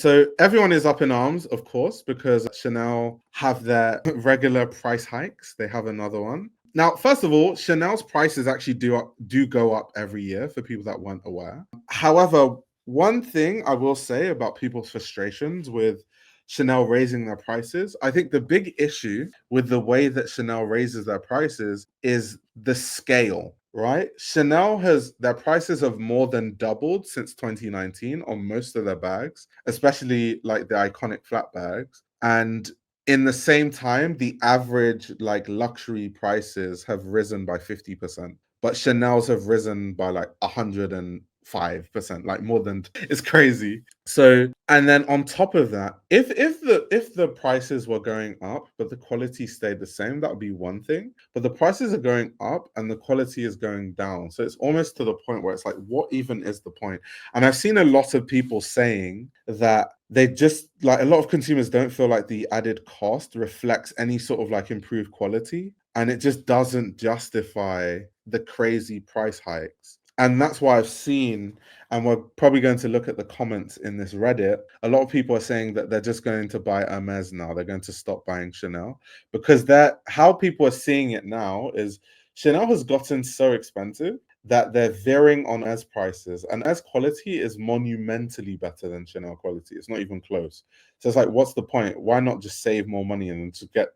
So everyone is up in arms, of course, because Chanel have their regular price hikes. They have another one. Now, first of all, Chanel's prices actually do go up every year for people that weren't aware. However, one thing I will say about people's frustrations with Chanel raising their prices, I think the big issue with the way that Chanel raises their prices is the scale, right? Chanel has their prices have more than doubled since 2019 on most of their bags, especially like the iconic flat bags. And in the same time, the average like luxury prices have risen by 50%, but Chanel's have risen by like 105%, like more than it's crazy. So, and then on top of that, if the prices were going up but the quality stayed the same, that would be one thing. But the prices are going up and the quality is going down. So it's almost to the point where it's like, what even is the point? And I've seen a lot of people saying that they just like a lot of consumers don't feel like the added cost reflects any sort of like improved quality, and it just doesn't justify the crazy price hikes. And that's why I've seen, and we're probably going to look at the comments in this Reddit. A lot of people are saying that they're just going to buy Hermès now. They're going to stop buying Chanel because that how people are seeing it now is Chanel has gotten so expensive that they're veering on as prices, and as quality is monumentally better than Chanel quality. It's not even close. So it's like, what's the point? Why not just save more money and just get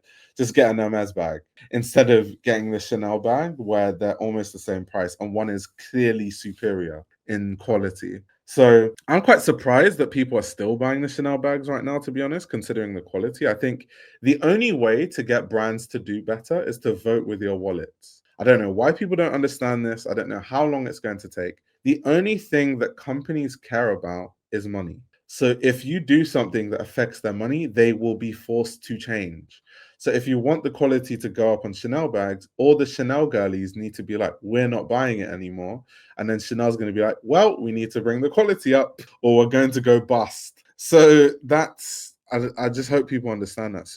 an Hermes bag instead of getting the Chanel bag where they're almost the same price and one is clearly superior in quality. So I'm quite surprised that people are still buying the Chanel bags right now, to be honest, considering the quality. I think the only way to get brands to do better is to vote with your wallets. I don't know why people don't understand this. I don't know how long it's going to take. The only thing that companies care about is money. So if you do something that affects their money, they will be forced to change. So if you want the quality to go up on Chanel bags, all the Chanel girlies need to be like, we're not buying it anymore. And then Chanel's going to be like, well, we need to bring the quality up or we're going to go bust. So I just hope people understand that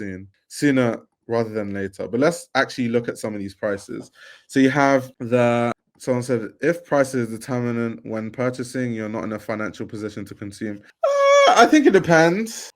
sooner rather than later. But let's actually look at some of these prices. So you have someone said, if price is determinant when purchasing, you're not in a financial position to consume. I think it depends.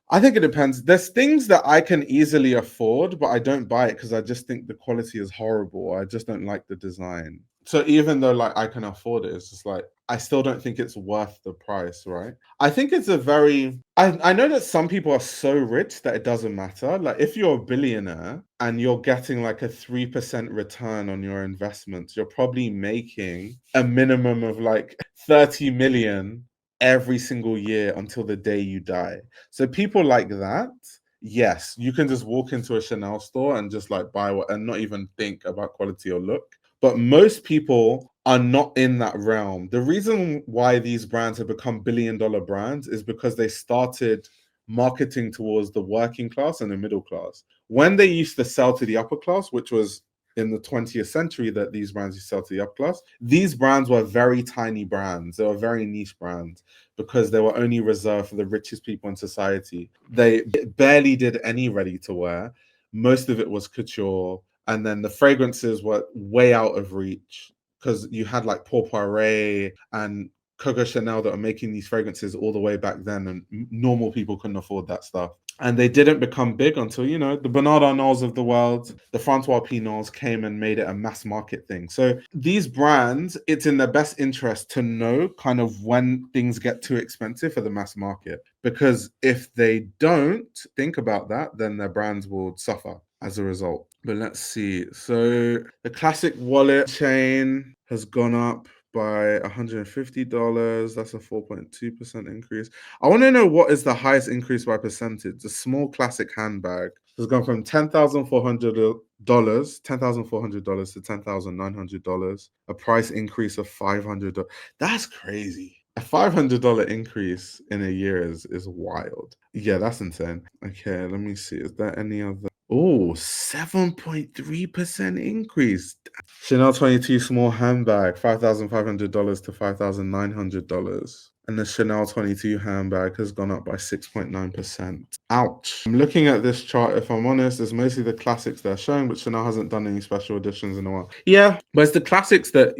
There's things that I can easily afford, but I don't buy it because I just think the quality is horrible. I just don't like the design. So even though like I can afford it, it's just like I still don't think it's worth the price, right? I think it's I know that some people are so rich that it doesn't matter. Like if you're a billionaire and you're getting like a 3% return on your investments, you're probably making a minimum of like 30 million every single year until the day you die. So people like that, yes, you can just walk into a Chanel store and just like buy what and not even think about quality or look. But most people are not in that realm. The reason why these brands have become billion-dollar brands is because they started marketing towards the working class and the middle class. When they used to sell to the upper class, which was in the 20th century that these brands used to sell to the upper class, these brands were very tiny brands. They were very niche brands because they were only reserved for the richest people in society. They barely did any ready to wear. Most of it was couture. And then the fragrances were way out of reach because you had like Paul Poiret and Coco Chanel that are making these fragrances all the way back then, and normal people couldn't afford that stuff. And they didn't become big until, the Bernard Arnaults of the world, the Francois Pinots came and made it a mass market thing. So these brands, it's in their best interest to know kind of when things get too expensive for the mass market. Because if they don't think about that, then their brands will suffer as a result. But let's see. So the classic wallet chain has gone up by $150. That's a 4.2% increase. I want to know what is the highest increase by percentage. The small classic handbag has gone from $10,400 to $10,900. A price increase of $500. That's crazy. A $500 increase in a year is wild. Yeah, that's insane. Okay, let me see. Is there any other? Oh, 7.3% increase. Chanel 22 small handbag, $5,500 to $5,900. and the Chanel 22 handbag has gone up by 6.9%. Ouch. I'm looking at this chart, if I'm honest, it's mostly the classics they're showing, but Chanel hasn't done any special editions in a while. Yeah, but it's the classics that,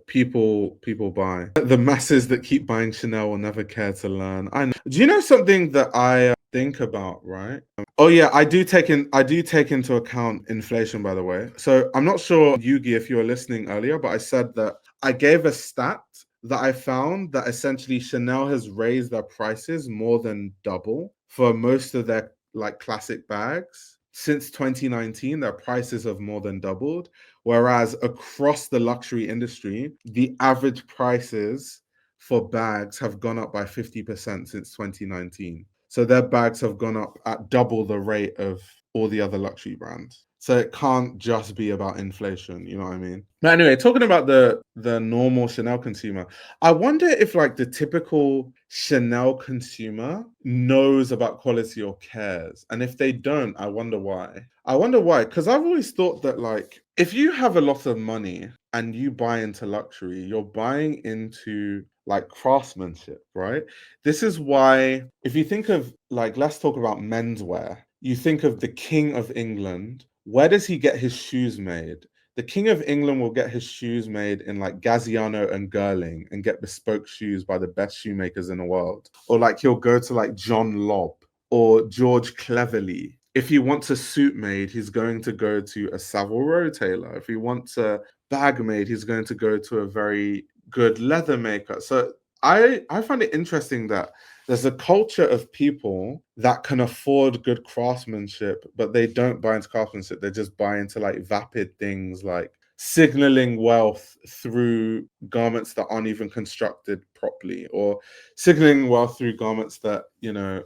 people buy. The masses that keep buying Chanel will never care to learn. I know. Do you know something that I think about, right? Oh yeah, I do take into account inflation, by the way. So I'm not sure, Yugi, if you were listening earlier, but I said that I gave a stat that I found that essentially Chanel has raised their prices more than double for most of their like classic bags. Since 2019, their prices have more than doubled. Whereas across the luxury industry, the average prices for bags have gone up by 50% since 2019. So their bags have gone up at double the rate of all the other luxury brands. So it can't just be about inflation, you know what I mean? But anyway, talking about the normal Chanel consumer, I wonder if like the typical Chanel consumer knows about quality or cares. And if they don't, I wonder why. I wonder why, because I've always thought that like if you have a lot of money and you buy into luxury, you're buying into like craftsmanship, right? This is why, if you think of like, let's talk about menswear. You think of the King of England. Where does he get his shoes made? The King of England will get his shoes made in like Gaziano and Girling and get bespoke shoes by the best shoemakers in the world. Or like he'll go to like John Lobb or George Cleverley. If he wants a suit made, he's going to go to a Savile Row tailor. If he wants a bag made, he's going to go to a very good leather maker. So I find it interesting that there's a culture of people that can afford good craftsmanship, but they don't buy into craftsmanship. They just buy into like vapid things like signaling wealth through garments that aren't even constructed properly, or signaling wealth through garments that,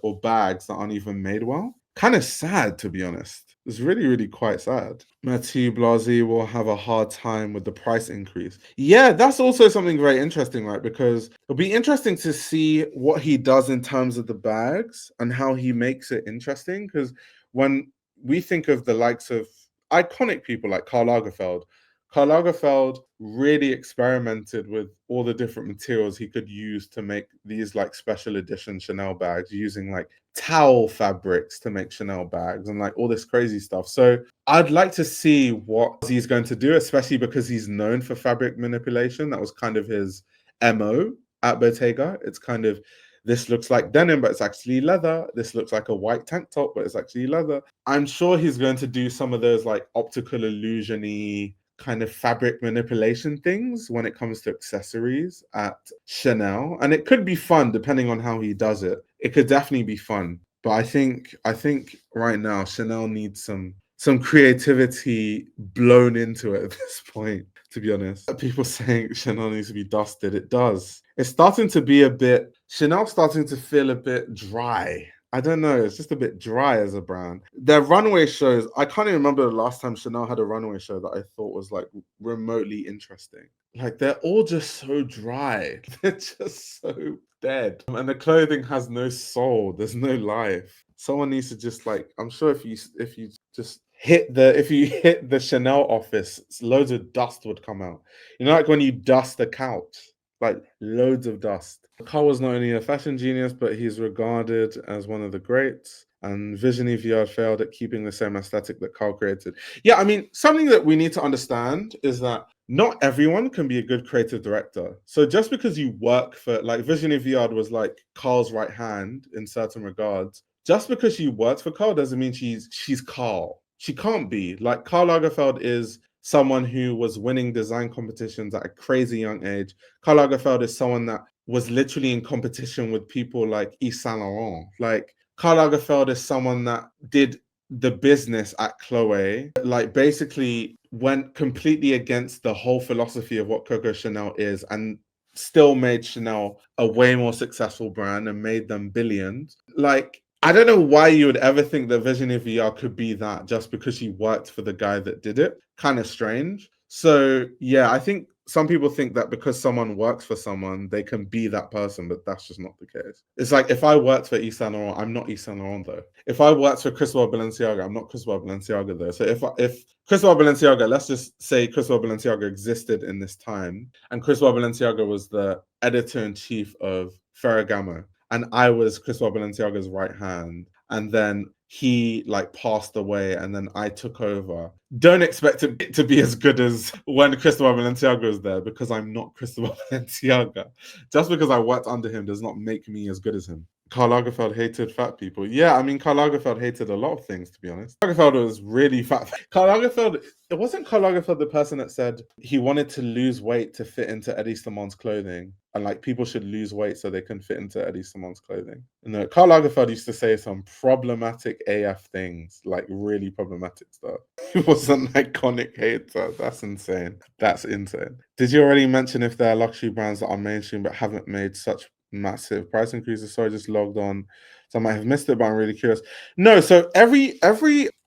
or bags that aren't even made well. Kind of sad, to be honest. It's really, really quite sad. Mathieu Blasi will have a hard time with the price increase. Yeah, that's also something very interesting, right? Because it'll be interesting to see what he does in terms of the bags and how he makes it interesting. Because when we think of the likes of iconic people like Karl Lagerfeld really experimented with all the different materials he could use to make these like special edition Chanel bags, using like towel fabrics to make Chanel bags and like all this crazy stuff. So I'd like to see what he's going to do, especially because he's known for fabric manipulation. That was kind of his MO at Bottega. It's kind of, this looks like denim, but it's actually leather. This looks like a white tank top, but it's actually leather. I'm sure he's going to do some of those like optical illusion-y kind of fabric manipulation things when it comes to accessories at Chanel. And it could be fun depending on how he does it. It could definitely be fun. But I think right now Chanel needs some creativity blown into it at this point, to be honest. People saying Chanel needs to be dusted. It does. It's starting to be Chanel's starting to feel a bit dry. I don't know. It's just a bit dry as a brand. Their runway shows, I can't even remember the last time Chanel had a runway show that I thought was like remotely interesting. Like they're all just so dry. They're just so dead. And the clothing has no soul. There's no life. Someone needs to just like, I'm sure if you just hit the Chanel office, loads of dust would come out. Like when you dust a couch, like loads of dust. Karl was not only a fashion genius, but he's regarded as one of the greats. And Virginie Viard failed at keeping the same aesthetic that Karl created. Yeah, I mean, something that we need to understand is that not everyone can be a good creative director. So just because you work for, like, Virginie Viard was like Karl's right hand in certain regards. Just because she works for Karl doesn't mean she's Karl. She can't be. Like, Karl Lagerfeld is someone who was winning design competitions at a crazy young age. Karl Lagerfeld is someone that was literally in competition with people like Yves Saint Laurent. Like, Karl Lagerfeld is someone that did the business at Chloe, like basically went completely against the whole philosophy of what Coco Chanel is, and still made Chanel a way more successful brand and made them billions. Like, I don't know why you would ever think that Virginie VR could be that just because she worked for the guy that did it. Kind of strange. So yeah, I think some people think that because someone works for someone, they can be that person, but that's just not the case. It's like if I worked for Yves Saint Laurent, I'm not Yves Saint Laurent though. If I worked for Cristobal Balenciaga, I'm not Cristobal Balenciaga though. So if Cristobal Balenciaga, let's just say Cristobal Balenciaga existed in this time, and Cristobal Balenciaga was the editor-in-chief of Ferragamo, and I was Cristobal Balenciaga's right hand, and then he like passed away, and then I took over. Don't expect it to be as good as when Cristobal Balenciaga was there, because I'm not Cristobal Balenciaga. Just because I worked under him does not make me as good as him. Karl Lagerfeld hated fat people. Yeah, I mean, Karl Lagerfeld hated a lot of things, to be honest. Lagerfeld was really fat. Karl Lagerfeld, it wasn't Karl Lagerfeld the person that said he wanted to lose weight to fit into Eddie Simon's clothing, and like people should lose weight so they can fit into Eddie Simon's clothing. No, Karl Lagerfeld used to say some problematic AF things, like really problematic stuff. He was an iconic hater. That's insane. That's insane. Did you already mention if there are luxury brands that are mainstream but haven't made such massive price increases? Sorry, I just logged on, so I might have missed it, but I'm really curious. No, so every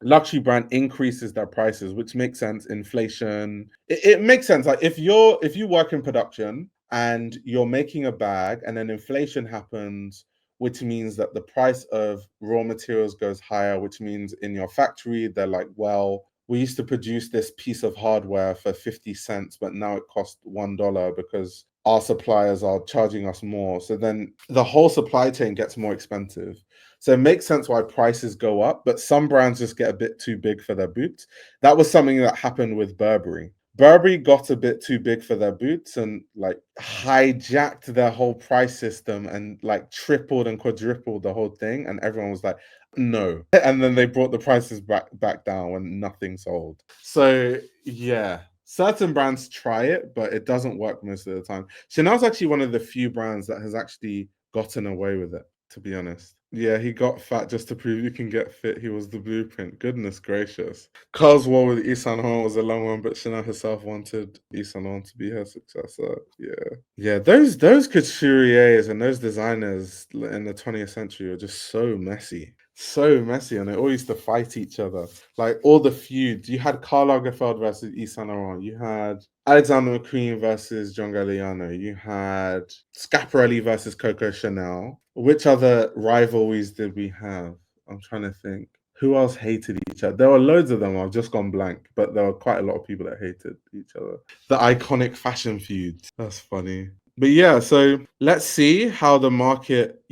luxury brand increases their prices, which makes sense. Inflation, it makes sense. Like if you work in production and you're making a bag, and then inflation happens, which means that the price of raw materials goes higher, which means in your factory they're like, well, we used to produce this piece of hardware for 50 cents, but now it costs $1 because our suppliers are charging us more. So then the whole supply chain gets more expensive. So it makes sense why prices go up, but some brands just get a bit too big for their boots. That was something that happened with Burberry. Burberry got a bit too big for their boots and like hijacked their whole price system and like tripled and quadrupled the whole thing. And everyone was like, no. And then they brought the prices back down when nothing sold. So yeah, certain brands try it, but it doesn't work most of the time. Chanel's actually one of the few brands that has actually gotten away with it, to be honest. Yeah, he got fat just to prove you can get fit. He was the blueprint. Goodness gracious. Carl's war with Yves Saint Laurent was a long one, but Chanel herself wanted Yves Saint Laurent to be her successor. Yeah. Yeah, those couturiers and those designers in the 20th century are just so messy. So messy, and they all used to fight each other. Like all the feuds. You had Karl Lagerfeld versus Yves Saint Laurent. You had Alexander McQueen versus John Galliano. You had Schiaparelli versus Coco Chanel. Which other rivalries did we have? I'm trying to think. Who else hated each other? There were loads of them. I've just gone blank, but there were quite a lot of people that hated each other. The iconic fashion feuds. That's funny. But yeah, so let's see how the market,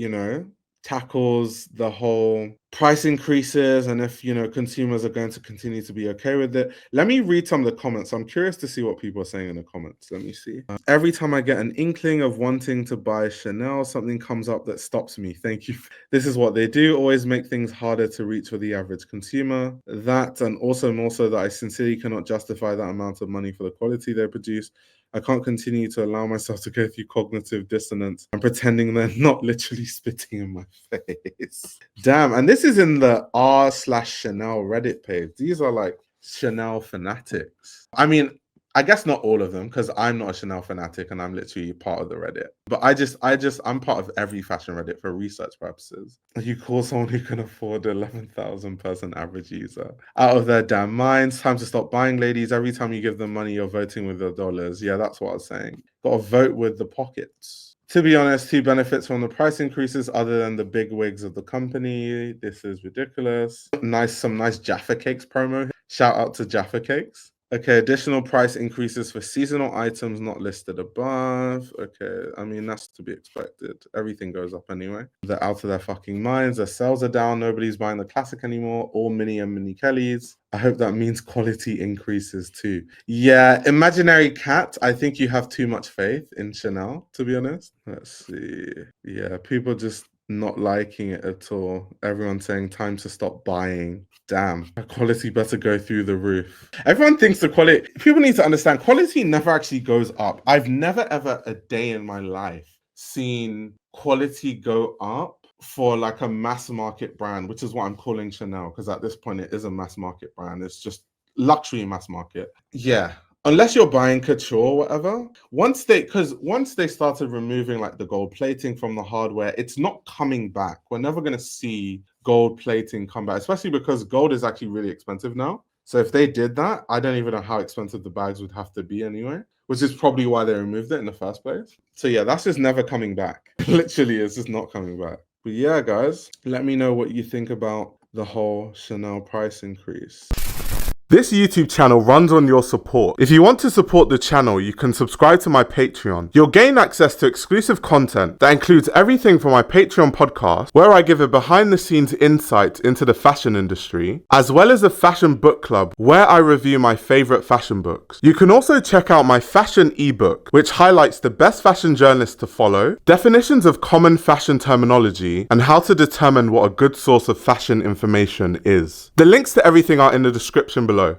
tackles the whole price increases, and if consumers are going to continue to be okay with it. Let me read some of the comments. I'm curious to see what people are saying in the comments. Let me see. Every time I get an inkling of wanting to buy Chanel, something comes up that stops me. Thank you. This is what they do, always make things harder to reach for the average consumer. That, and also more so that I sincerely cannot justify that amount of money for the quality they produce. I can't continue to allow myself to go through cognitive dissonance and pretending they're not literally spitting in my face. Damn. And this is in the r/Chanel Reddit page. These are like Chanel fanatics. I mean, I guess not all of them, because I'm not a Chanel fanatic and I'm literally part of the Reddit. But I'm part of every fashion Reddit for research purposes. You call someone who can afford 11,000 person average user out of their damn minds. Time to stop buying, ladies. Every time you give them money, you're voting with your dollars. Yeah, that's what I was saying. Got to vote with the pockets. To be honest, who benefits from the price increases other than the big wigs of the company? This is ridiculous. Some nice Jaffa Cakes promo. Shout out to Jaffa Cakes. Okay, additional price increases for seasonal items not listed above. Okay, I mean, that's to be expected. Everything goes up anyway. They're out of their fucking minds. Their sales are down. Nobody's buying the classic anymore. All mini and mini Kellys. I hope that means quality increases too. Yeah, Imaginary Cat, I think you have too much faith in Chanel, to be honest. Let's see. Yeah, people just not liking it at all. Everyone saying time to stop buying. Damn, the quality better go through the roof. Everyone thinks the quality, people need to understand, quality never actually goes up. I've never ever a day in my life seen quality go up for like a mass market brand, which is what I'm calling Chanel, because at this point it is a mass market brand. It's just luxury mass market. Yeah. Unless you're buying couture or whatever, once they started removing like the gold plating from the hardware, it's not coming back. We're never going to see gold plating come back, especially because gold is actually really expensive now. So if they did that, I don't even know how expensive the bags would have to be anyway, which is probably why they removed it in the first place. So yeah, that's just never coming back. Literally, it's just not coming back. But yeah, guys, let me know what you think about the whole Chanel price increase. This YouTube channel runs on your support. If you want to support the channel, you can subscribe to my Patreon. You'll gain access to exclusive content that includes everything from my Patreon podcast, where I give a behind-the-scenes insight into the fashion industry, as well as a fashion book club, where I review my favorite fashion books. You can also check out my fashion ebook, which highlights the best fashion journalists to follow, definitions of common fashion terminology, and how to determine what a good source of fashion information is. The links to everything are in the description below.